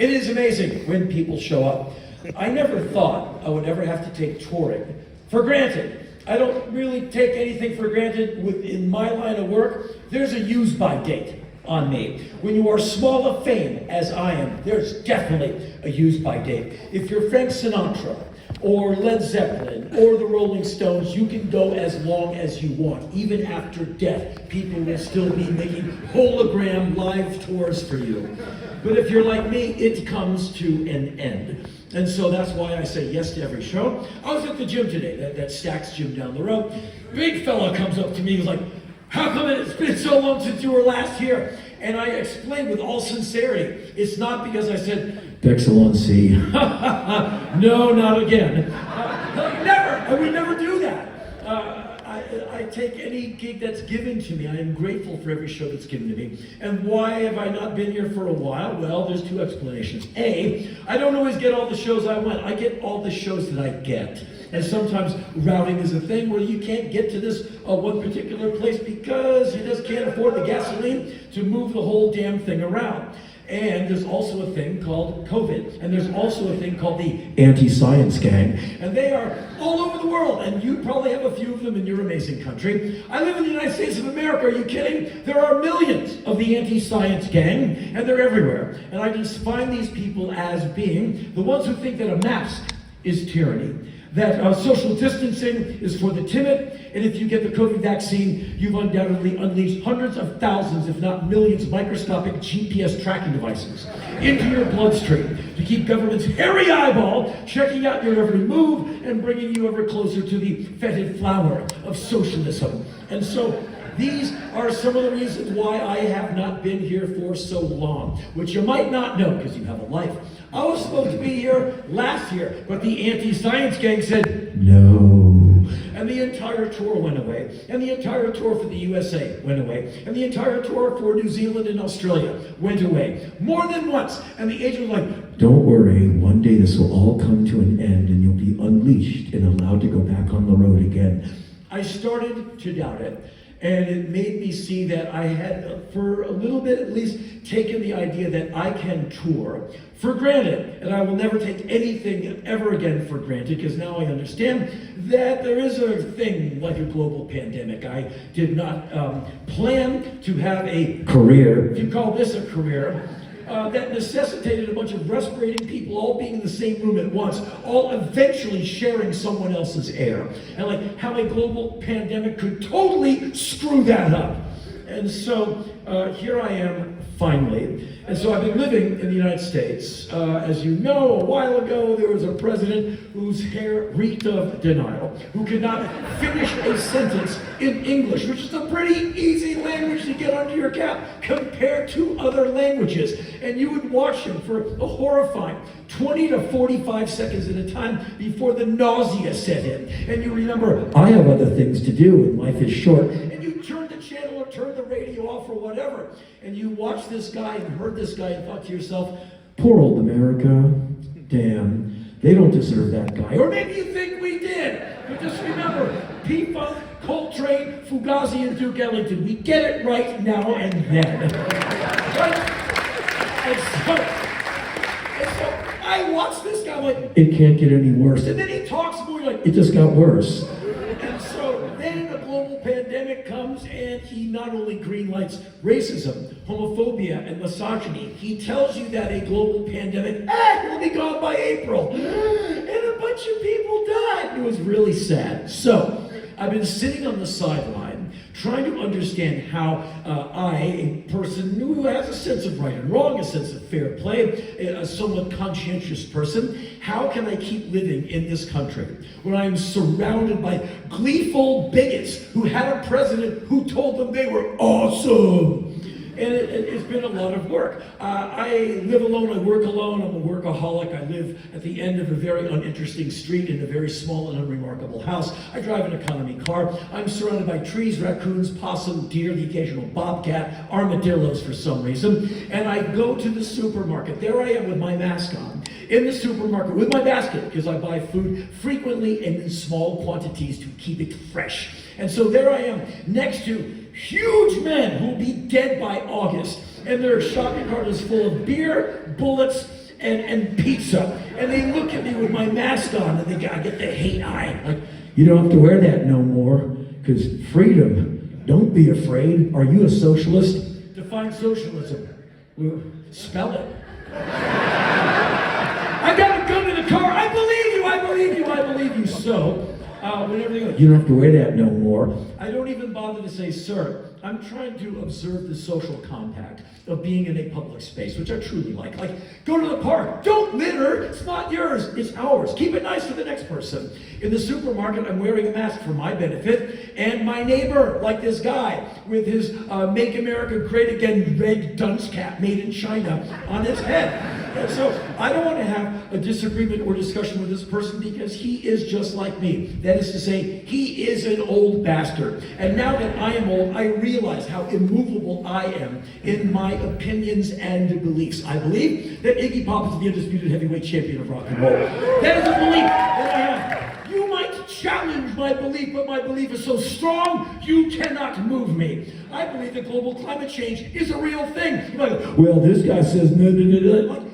It is amazing when people show up. I never thought I would ever have to take touring for granted. I don't really take anything for granted in my line of work. There's a use-by date on me. When you are small of fame, as I am, there's definitely a use-by date. If you're Frank Sinatra, or Led Zeppelin, or the Rolling Stones, you can go as long as you want. Even after death, people will still be making hologram live tours for you. But if you're like me, it comes to an end. And so that's why I say yes to every show. I was at the gym today, that Stax gym down the road. Big fella comes up to me, he's like, "How come it's been so long since you were last here?" And I explained with all sincerity, it's not because I said, "Bexhill-on-Sea." No, not again. Never, I would never do that. I take any gig that's given to me. I am grateful for every show that's given to me. And why have I not been here for a while? Well, there's two explanations. A, I don't always get all the shows I want. I get all the shows that I get. And sometimes routing is a thing where you can't get to this one particular place because you just can't afford the gasoline to move the whole damn thing around. And there's also a thing called COVID. And there's also a thing called the anti-science gang. And they are all over the world. And you probably have a few of them in your amazing country. I live in the United States of America. Are you kidding? There are millions of the anti-science gang, and they're everywhere. And I just find these people as being the ones who think that a mask is tyranny, that social distancing is for the timid, and if you get the COVID vaccine, you've undoubtedly unleashed hundreds of thousands, if not millions, of microscopic GPS tracking devices into your bloodstream to keep government's hairy eyeball checking out your every move and bringing you ever closer to the fetid flower of socialism. And so these are some of the reasons why I have not been here for so long, which you might not know because you have a life. I was supposed to be here last year, but the anti-science gang said no. And the entire tour went away. And the entire tour for the USA went away. And the entire tour for New Zealand and Australia went away. More than once. And the agent was like, "Don't worry, one day this will all come to an end and you'll be unleashed and allowed to go back on the road again." I started to doubt it. And it made me see that I had, for a little bit at least, taken the idea that I can tour for granted. And I will never take anything ever again for granted, because now I understand that there is a thing like a global pandemic. I did not plan to have a career, if you call this a career, that necessitated a bunch of respirating people all being in the same room at once, all eventually sharing someone else's air. And like how a global pandemic could totally screw that up. And so here I am finally. And so I've been living in the United States. As you know, a while ago, there was a president whose hair reeked of denial, who could not finish a sentence in English, which is a pretty easy language to get under your cap compared to other languages. And you would watch him for a horrifying 20 to 45 seconds at a time before the nausea set in. And you remember, I have other things to do and life is short. And you turn the channel or turn the radio off or whatever. And you watch this guy and heard this guy and thought to yourself, poor old America, damn, they don't deserve that guy. Or maybe you think we did. But just remember, P-Funk, Coltrane, Fugazi, and Duke Ellington, we get it right now and then. Right? And so I watch this guy like, it can't get any worse. And then he talks more like, it just got worse. And so then the global pandemic comes and he not only greenlights racism, homophobia, and misogyny, he tells you that a global pandemic, will be gone by April. And a bunch of people died. It was really sad. So I've been sitting on the sideline trying to understand how I, a person who has a sense of right and wrong, a sense of fair play, a somewhat conscientious person, how can I keep living in this country when I'm surrounded by gleeful bigots who had a president who told them they were awesome? And it's been a lot of work. I live alone, I work alone, I'm a workaholic. I live at the end of a very uninteresting street in a very small and unremarkable house. I drive an economy car. I'm surrounded by trees, raccoons, possum, deer, the occasional bobcat, armadillos for some reason. And I go to the supermarket. There I am with my mask on, in the supermarket with my basket, because I buy food frequently and in small quantities to keep it fresh. And so there I am next to huge men who will be dead by August, and their shopping cart is full of beer, bullets, and pizza. And they look at me with my mask on, and I get the hate eye. Like, you don't have to wear that no more, because freedom, don't be afraid. Are you a socialist? Define socialism. Spell it. I got a gun in the car. I believe you, I believe you, I believe you. So, whenever they go, you don't have to wear that no more. I don't even bother to say, sir, I'm trying to observe the social compact of being in a public space, which I truly like. Like, go to the park. Don't litter. It's not yours. It's ours. Keep it nice for the next person. In the supermarket, I'm wearing a mask for my benefit, and my neighbor, like this guy, with his Make America Great Again red dunce cap made in China on his head. And so I don't want to have a disagreement or discussion with this person because he is just like me. That is to say, he is an old bastard. And now that I am old, I realize how immovable I am in my opinions and beliefs. I believe that Iggy Pop is the undisputed heavyweight champion of rock and roll. That is a belief that I have. You might challenge my belief, but my belief is so strong, you cannot move me. I believe that global climate change is a real thing. You're like, well, this guy says no, no, no, no.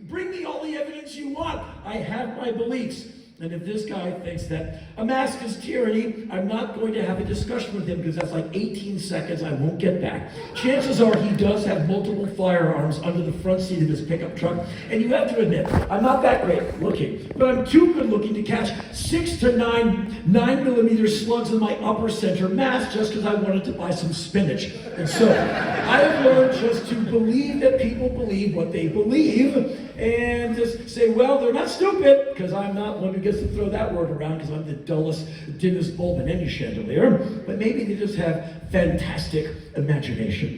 Bring me all the evidence you want. I have my beliefs. And if this guy thinks that a mask is tyranny, I'm not going to have a discussion with him because that's like 18 seconds I won't get back. Chances are he does have multiple firearms under the front seat of his pickup truck. And you have to admit, I'm not that great looking, but I'm too good looking to catch 6 to 9mm slugs in my upper center mass just because I wanted to buy some spinach. And so I have learned just to believe that people believe what they believe and just say, well, they're not stupid, because I'm not one who gets to throw that word around because I'm the dullest, dimmest bulb in any chandelier, but maybe they just have fantastic imagination.